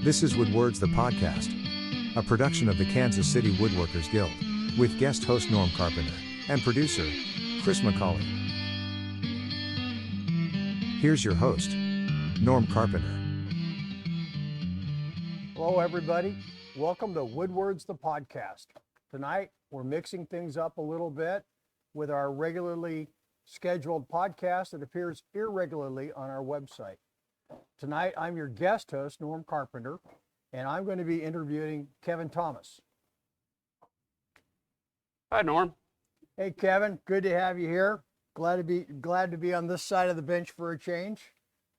This is Woodworkers the podcast, a production of the Kansas City Woodworkers Guild, with guest host Norm Carpenter and producer Chris McCauley. Here's your host, Norm Carpenter. Hello everybody, welcome to Woodworkers the podcast. Tonight we're mixing things up a little bit with our regularly scheduled podcast that appears irregularly on our website. Tonight I'm your guest host, Norm Carpenter, and I'm going to be interviewing Kevin Thomas. Hi, Norm. Hey Kevin, good to have you here. Glad to be on this side of the bench for a change.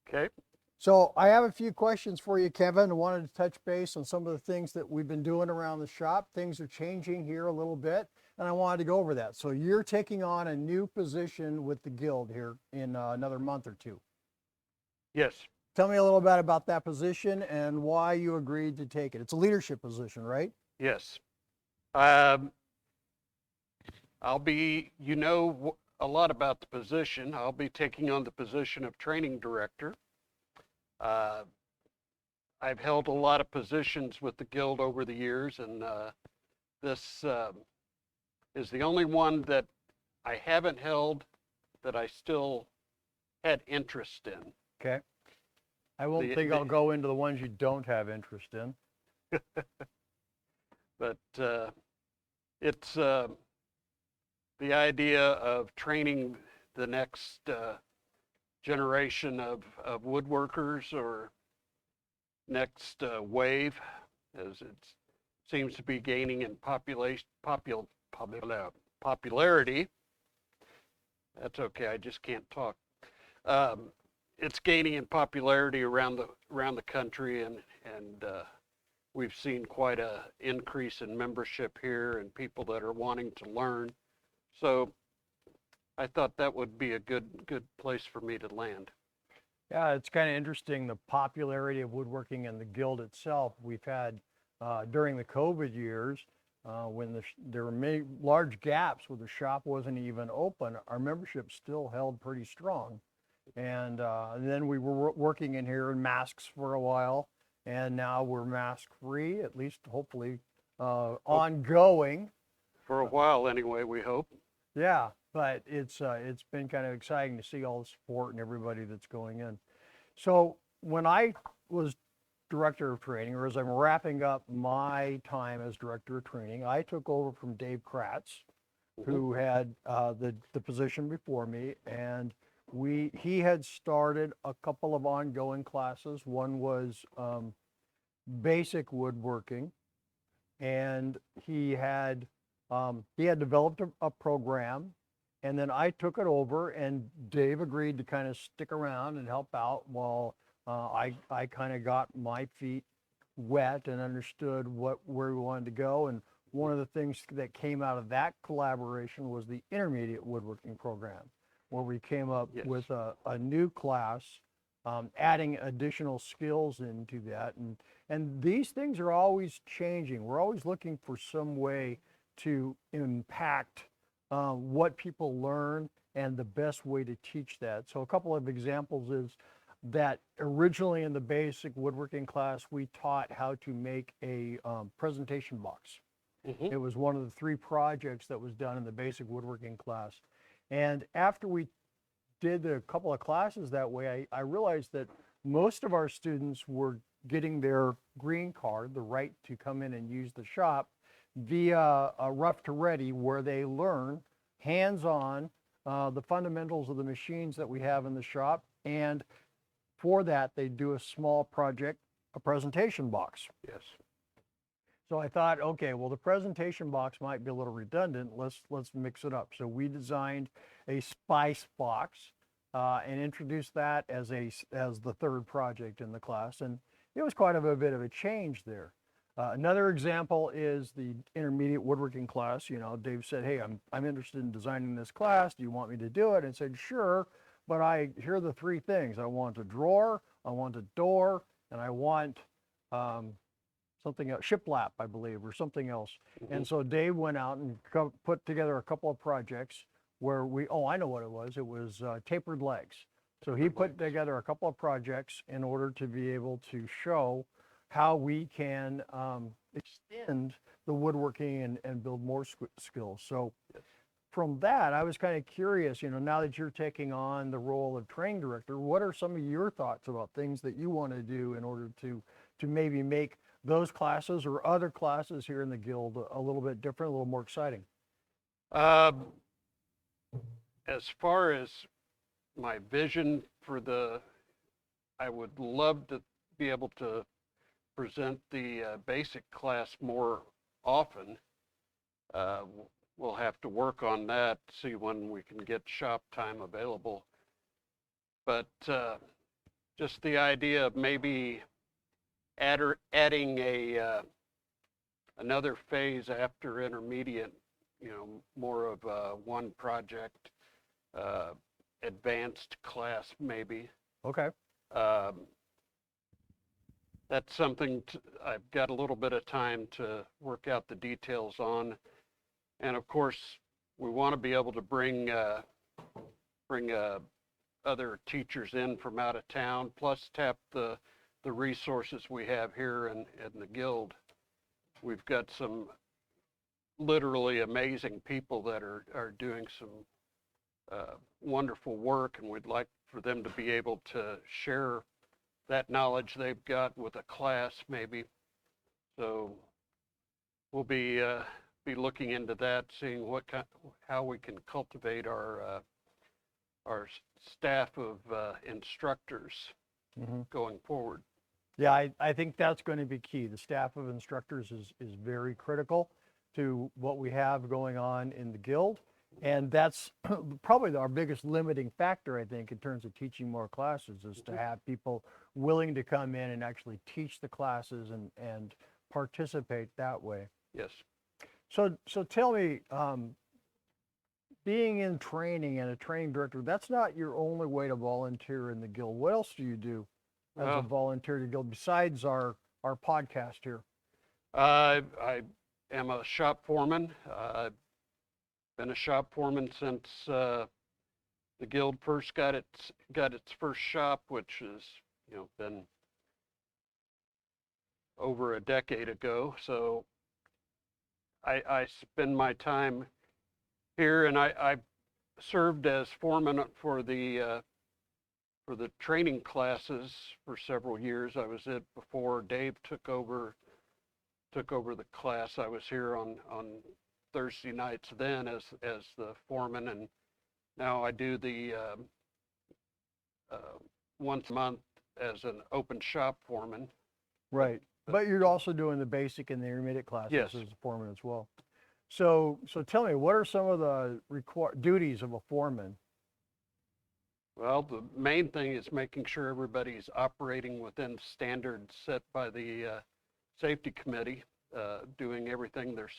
Okay. So I have a few questions for you, Kevin. I wanted to touch base on some of the things that we've been doing around the shop. Things are changing here a little bit, and I wanted to go over that. So you're taking on a new position with the Guild here in another month or two. Yes. Tell me a little bit about that position and why you agreed to take it. It's a leadership position, right? Yes. I'll be, a lot about the position. I'll be taking on the position of training director. I've held a lot of positions with the Guild over the years, and this is the only one that I haven't held that I still had interest in. Okay. I won't think I'll go into the ones you don't have interest in. But it's the idea of training the next generation of woodworkers, or next wave, as it seems to be gaining in popularity. That's okay, I just can't talk. It's gaining in popularity around the country, and we've seen quite a increase in membership here and people that are wanting to learn. So I thought that would be a good place for me to land. Yeah, it's kind of interesting, the popularity of woodworking and the Guild itself. We've had during the COVID years, when there were many large gaps where the shop wasn't even open, our membership still held pretty strong. And then we were working in here in masks for a while, and now we're mask free, at least hopefully ongoing. For a while anyway, we hope. Yeah, but it's been kind of exciting to see all the support and everybody that's going in. So when I was director of training, or as I'm wrapping up my time as director of training, I took over from Dave Kratz, who had the position before me, and he had started a couple of ongoing classes. One was basic woodworking, and he had developed a program, and then I took it over, and Dave agreed to kind of stick around and help out while I kind of got my feet wet and understood where we wanted to go. And one of the things that came out of that collaboration was the intermediate woodworking program, where we came up with a new class, adding additional skills into that. And these things are always changing. We're always looking for some way to impact what people learn and the best way to teach that. So a couple of examples is that originally in the basic woodworking class, we taught how to make a presentation box. It was one of the 3 projects that was done in the basic woodworking class. And after we did a couple of classes that way, I realized that most of our students were getting their green card, the right to come in and use the shop, via a rough to ready, where they learn hands-on the fundamentals of the machines that we have in the shop. And for that, they do a small project, a presentation box. Yes. So I thought, okay, well, the presentation box might be a little redundant. Let's mix it up. So we designed a spice box and introduced that as the 3rd project in the class, and it was quite a bit of a change there. Another example is the intermediate woodworking class. Dave said, hey, I'm interested in designing this class. Do you want me to do it? And I said, sure, but here are the 3 things. I want a drawer, I want a door, and I want something else, shiplap, I believe, or something else. And so Dave went out and put together a couple of projects where I know what it was. It was tapered legs. So he put together a couple of projects in order to be able to show how we can extend the woodworking and build more skills. So from that, I was kind of curious, now that you're taking on the role of training director, what are some of your thoughts about things that you want to do in order to maybe make those classes or other classes here in the Guild a little bit different, a little more exciting? As far as my vision I would love to be able to present the basic class more often. We'll have to work on that, see when we can get shop time available. But just the idea of maybe adding another phase after intermediate, more of one project, advanced class maybe. Okay. That's something I've got a little bit of time to work out the details on. And of course, we want to be able to bring other teachers in from out of town, plus tap the resources we have here in the Guild. We've got some literally amazing people that are doing some wonderful work, and we'd like for them to be able to share that knowledge they've got with a class maybe. So we'll be looking into that, seeing how we can cultivate our staff of instructors going forward. Yeah, I think that's going to be key. The staff of instructors is very critical to what we have going on in the Guild. And that's probably our biggest limiting factor, I think, in terms of teaching more classes, is to have people willing to come in and actually teach the classes and participate that way. Yes. So tell me, being in training and a training director, that's not your only way to volunteer in the Guild. What else do you do as a volunteer to the Guild besides our podcast here? I am a shop foreman. I've been a shop foreman since the Guild first got its first shop, which is been over a decade ago. So I spend my time here, and I served as foreman for the training classes for several years. I was it before Dave took over the class. I was here on Thursday nights then as the foreman, and now I do the once a month as an open shop foreman. Right. But you're also doing the basic and the intermediate classes Yes. as a foreman as well. So tell me, what are some of the duties of a foreman? Well, the main thing is making sure everybody's operating within standards set by the safety committee, doing everything they're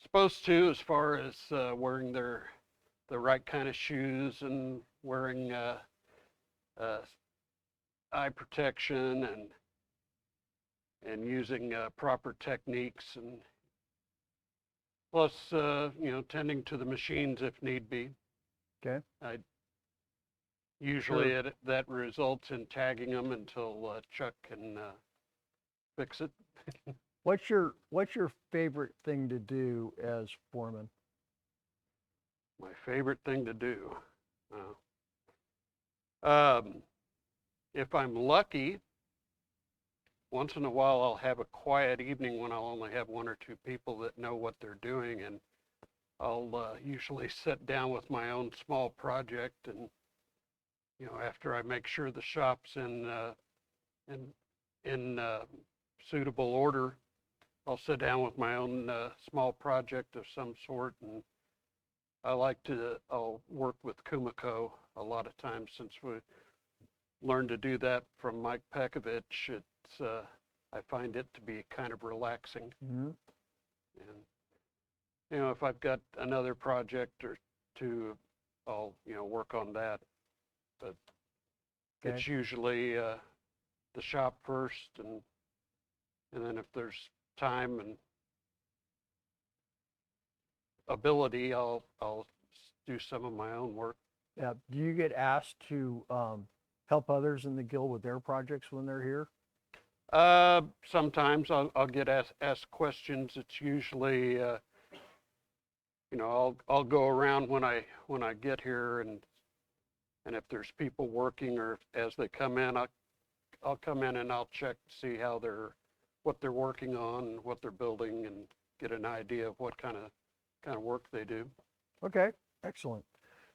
supposed to as far as wearing the right kind of shoes and wearing eye protection and using proper techniques, and plus tending to the machines if need be. Okay. Usually that results in tagging them until Chuck can fix it. What's your favorite thing to do as foreman? My favorite thing to do. If I'm lucky, once in a while I'll have a quiet evening when I'll only have one or two people that know what they're doing, and I'll usually sit down with my own small project, and after I make sure the shop's in suitable order, I'll sit down with my own small project of some sort, and I'll work with Kumiko a lot of times, since we learned to do that from Mike Pekovich. It's I find it to be kind of relaxing. Mm-hmm. And if I've got another project or two, I'll work on that. But Okay. it's usually the shop first, and then if there's time and ability, I'll do some of my own work. Yeah. Do you get asked to help others in the Guild with their projects when they're here? Sometimes I'll get asked questions. It's usually, I'll go around when I get here, and if there's people working or as they come in, I'll come in and I'll check to see what they're working on, what they're building, and get an idea of what kind of work they do. Okay, excellent.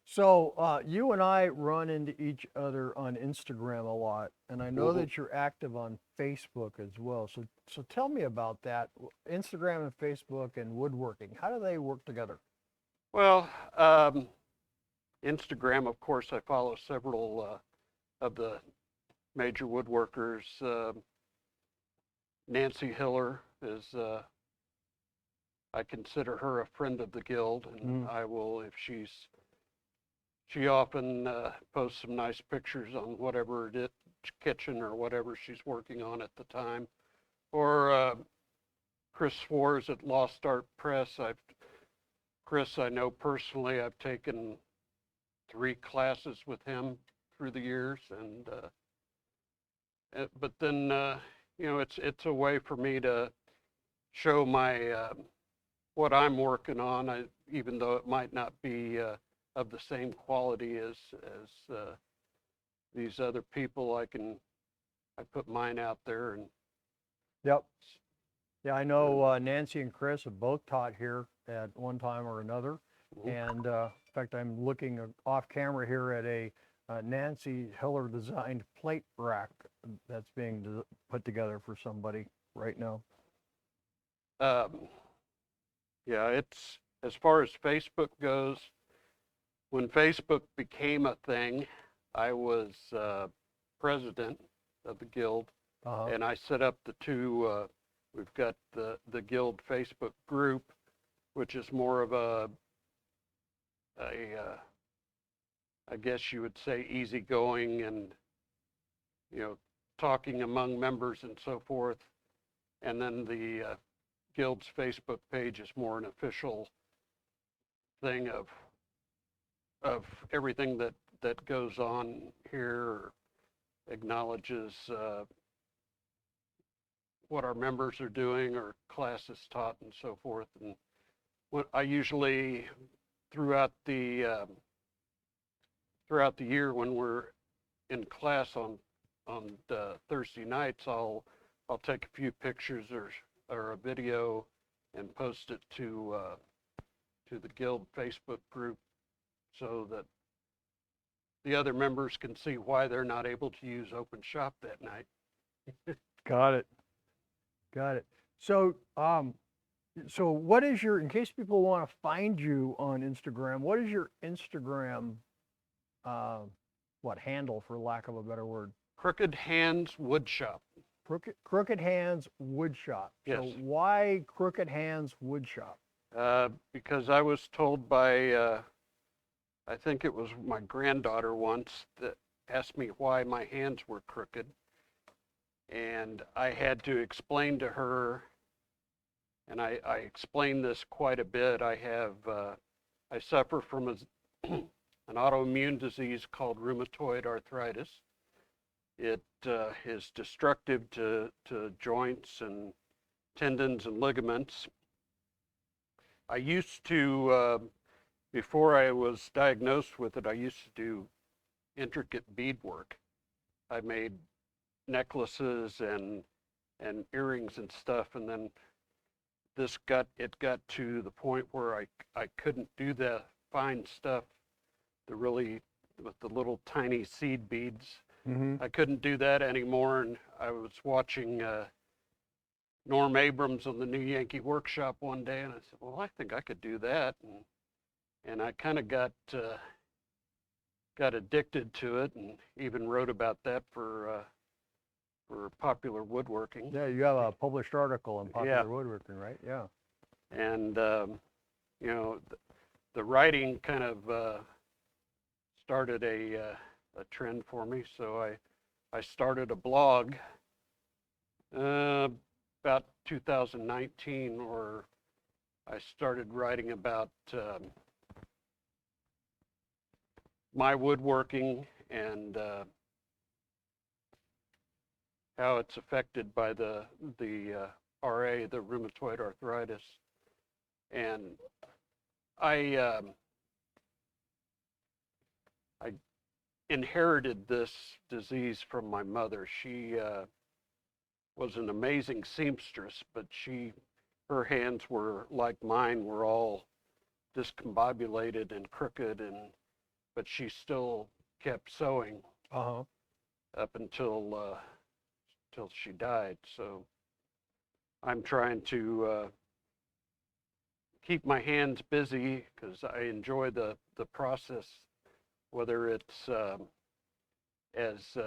So you and I run into each other on Instagram a lot, and I know that you're active on Facebook as well. So tell me about that. Instagram and Facebook and woodworking, how do they work together? Well, Instagram, of course, I follow several of the major woodworkers. Nancy Hiller is, I consider her a friend of the guild, and I will, if she often posts some nice pictures on whatever it is, kitchen or whatever she's working on at the time. Or Chris Swarz at Lost Art Press. Chris, I know personally. I've taken 3 classes with him through the years, and but then it's a way for me to show my what I'm working on, even though it might not be of the same quality as these other people. I put mine out there. And Yep. Yeah, I know Nancy and Chris have both taught here at one time or another. And in fact, I'm looking off camera here at a Nancy Hiller designed plate rack that's being put together for somebody right now. Yeah, it's, as far as Facebook goes, when Facebook became a thing, I was president of the guild, and I set up the 2, we've got the guild Facebook group, which is more of a I guess you would say easygoing and, talking among members and so forth. And then the guild's Facebook page is more an official thing of everything that goes on here, or acknowledges what our members are doing or classes taught and so forth. And what I usually throughout the year when we're in class on Thursday nights, I'll take a few pictures or a video and post it to the guild Facebook group, so that the other members can see why they're not able to use Open Shop that night. Got it. So so what is your, in case people want to find you on Instagram, what is your Instagram handle, for lack of a better word? Crooked Hands Woodshop. Crooked Hands Woodshop. Yes. So why Crooked Hands Woodshop? Because I was told by, I think it was my granddaughter once, that asked me why my hands were crooked. And I had to explain to her, and I explained this quite a bit. I suffer from an autoimmune disease called rheumatoid arthritis. It is destructive to joints and tendons and ligaments. I used to, before I was diagnosed with it, I used to do intricate beadwork. I made necklaces and earrings and stuff, and then it got to the point where I couldn't do the fine stuff, with the little tiny seed beads. I couldn't do that anymore, and I was watching Norm Abrams on the New Yankee Workshop one day, and I said, well, I think I could do that, and I kind of got addicted to it, and even wrote about that for Popular Woodworking. Yeah, you have a published article in Popular Woodworking, right? Yeah. And the writing kind of started a trend for me, so I started a blog about 2019, where I started writing about my woodworking and how it's affected by the RA, the rheumatoid arthritis. And I inherited this disease from my mother. She was an amazing seamstress, but her hands were like mine, were all discombobulated and crooked, but she still kept sewing Uh-huh. up until she died. So I'm trying to keep my hands busy because I enjoy the process, whether it's as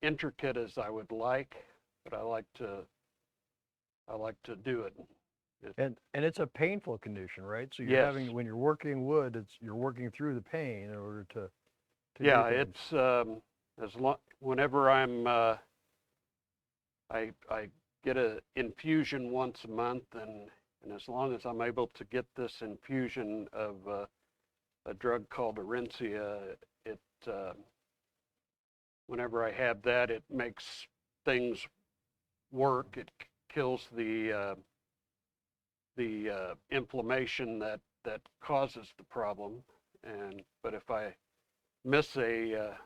intricate as I would like, but I like to do it. And it's a painful condition, right? So you're Yes. having, when you're working wood, you're working through the pain in order to Yeah, do things. it's whenever I get an infusion once a month, and as long as I'm able to get this infusion of a drug called Orencia, whenever I have that, it makes things work. It kills the inflammation that causes the problem. But if I miss a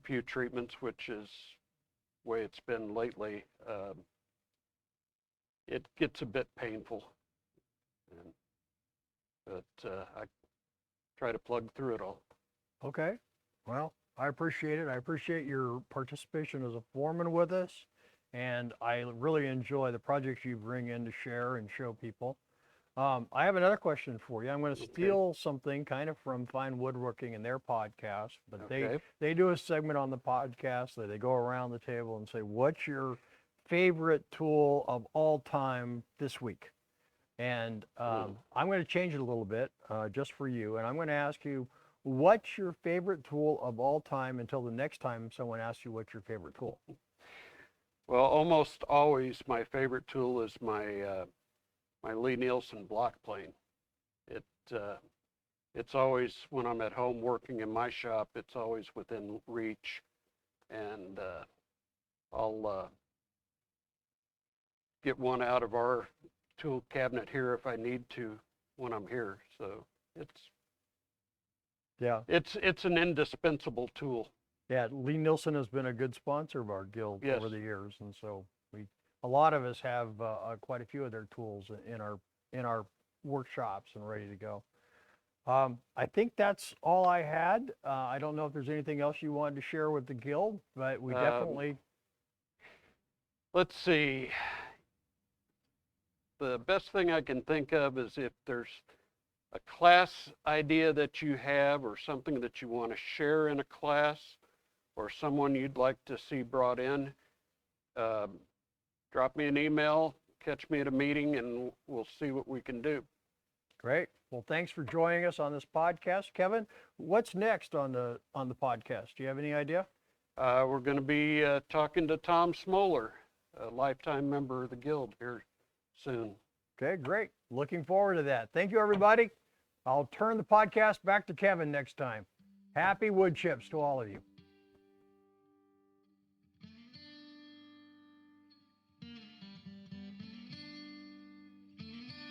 few treatments, which is the way it's been lately, it gets a bit painful. But I try to plug through it all. Okay. Well, I appreciate it. I appreciate your participation as a foreman with us. And I really enjoy the projects you bring in to share and show people. I have another question for you. I'm going to steal something kind of from Fine Woodworking in their podcast, but they do a segment on the podcast that they go around the table and say, what's your favorite tool of all time this week? And I'm going to change it a little bit just for you. And I'm going to ask you, what's your favorite tool of all time until the next time someone asks you what's your favorite tool? Well, almost always my favorite tool is my Lee Nielsen block plane. It's always, when I'm at home working in my shop, it's always within reach, and I'll get one out of our tool cabinet here if I need to when I'm here. So it's an indispensable tool. Yeah, Lee Nielsen has been a good sponsor of our guild Yes. over the years, and so a lot of us have quite a few of their tools in our workshops and ready to go. I think that's all I had. I don't know if there's anything else you wanted to share with the guild, but we definitely. Let's see. The best thing I can think of is if there's a class idea that you have or something that you want to share in a class or someone you'd like to see brought in, drop me an email, catch me at a meeting, and we'll see what we can do. Great. Well, thanks for joining us on this podcast. Kevin, what's next on the podcast? Do you have any idea? We're going to be talking to Tom Smoller, a lifetime member of the guild, here soon. Okay, great. Looking forward to that. Thank you, everybody. I'll turn the podcast back to Kevin next time. Happy wood chips to all of you.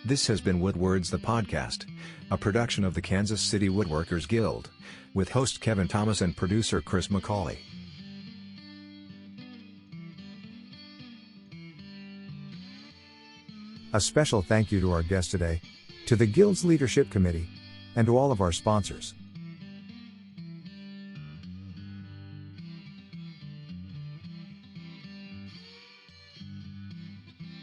This has been Woodwords the podcast, a production of the Kansas City Woodworkers Guild, with host Kevin Thomas and producer Chris McCauley. A special thank you to our guest today, to the Guild's Leadership Committee, and to all of our sponsors.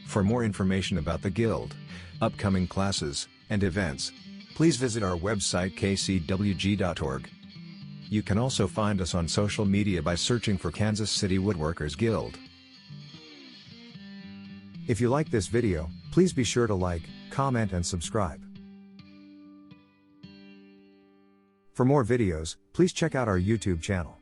For more information about the Guild, upcoming classes, and events, please visit our website kcwg.org. You can also find us on social media by searching for Kansas City Woodworkers Guild. If you like this video, please be sure to like, comment, and subscribe. For more videos, please check out our YouTube channel.